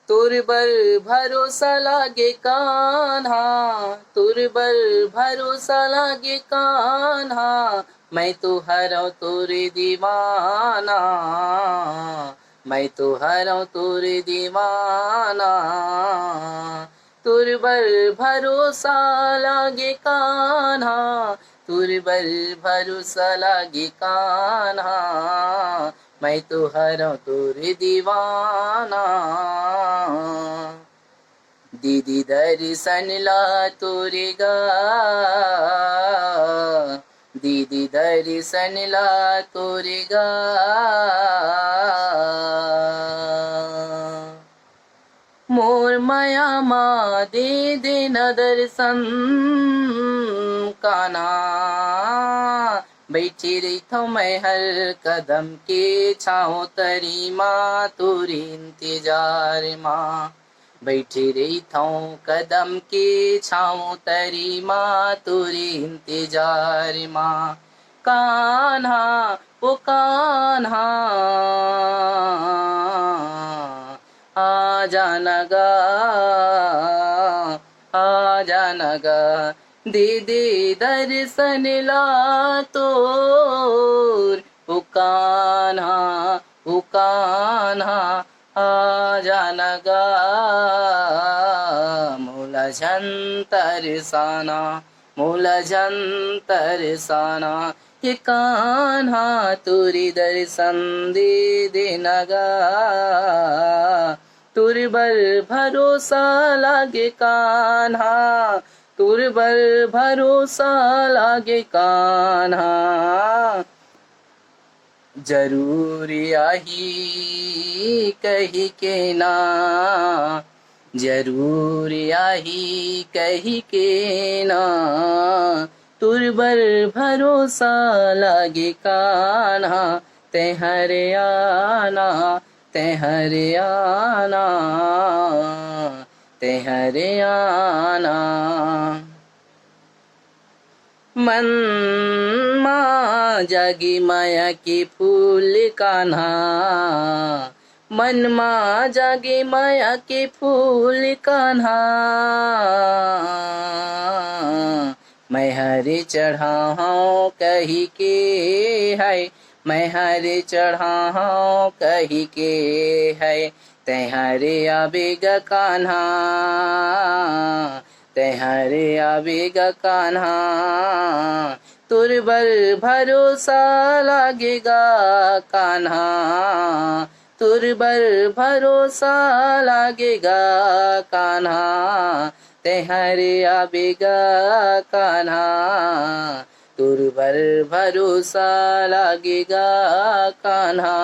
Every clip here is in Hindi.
तुर बर भरोसा लागे कान्हा, तुर बर भरोसा लागे कान्हा, मैं तो हरौ तोरे दीवाना, मैं तो हरौ तोरे दीवाना। तुर बर भरोसा लागे कान्हा, तुर बर भरोसा लागे कान्हा, मैं तो हरौ तोरे दीवाना। दीदी दर्शन ला तोरे गा, दीदी दर्शन ला तोरे गा। मोर माया मा दे देना दर्शन कान्हा, बैठी रही थो मैं हर कदम के छाँव तरी माँ तोरे इंतजार माँ, बैठी रही थो कदम के छाँव तरी माँ तोरे इंतजार माँ। कान्हा ओ कान्हा आ जाना गा, आ जाना गा, दे दे दर्शन ला तोर ओ कान्हा, ओ कान्हा आ जाना गा। मोला झंतर साना, मोला झंतर साना, ये कान्हा तुरी दर्शन दे देना गा। तुर बर भरोसा लागे कान्हा, तुर बर भरोसा लागे कान्हा, जरूर आही कही के ना, जरूर आही कही के ना। तुर बर भरोसा लागे कान्हा, ते हरियाणा, ते हरियाणा, ते हरियाणा। मन माँ जागी माया के फूल कान्हा, मन माँ जागे माया के फूल कान्हा, मैं हरे चढ़ाऊँ कही के है, मैं हरे चढ़ाऊँ कही के है, ते हरे आवेगा कान्हा, ते हरे आवेगा कान्हा। तुर बर भरोसा लागेगा कान्हा, तुर बर भरोसा लागेगा कान्हा, ते हरे आवेगा कान्हा, तुर बर भरोसा लागेगा कान्हा,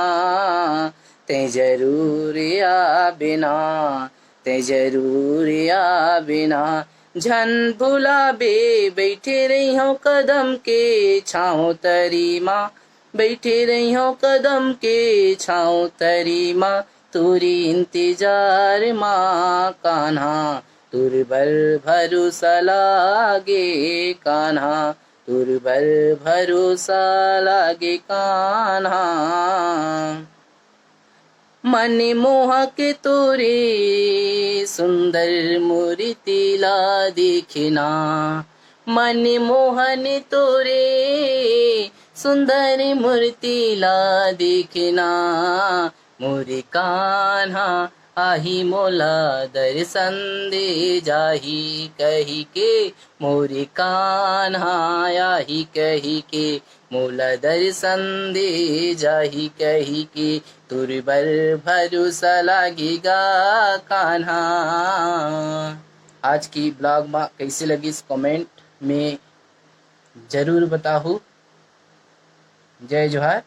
ते जरूर आ बिना, ते जरूर आ बिना। झन भुलाबे बैठे रही हूँ कदम के छाँव तरी माँ, बैठे रही हूँ कदम के छाँव तरी माँ, तुरी इंतजार माँ कान्हा, तुर बर भरोसा लागे कान्हा, तुर बर भरोसा लागे कान्हा। मन मोहक तोरे सुंदर मूर्ति ला देखना, मन मोहन तोरे सुंदर मूर्ति ला देखना, मोरे कान्हा आही मोला दर्शन दे जाही कही के, मोरे कान्हा आही कही के, मोला दर्शन दे जाही कही के, तुर बर भरोसा लागेगा कान्हा। आज की ब्लॉग में कैसे लगी इस कमेंट में जरूर बताओ। जय जोहार।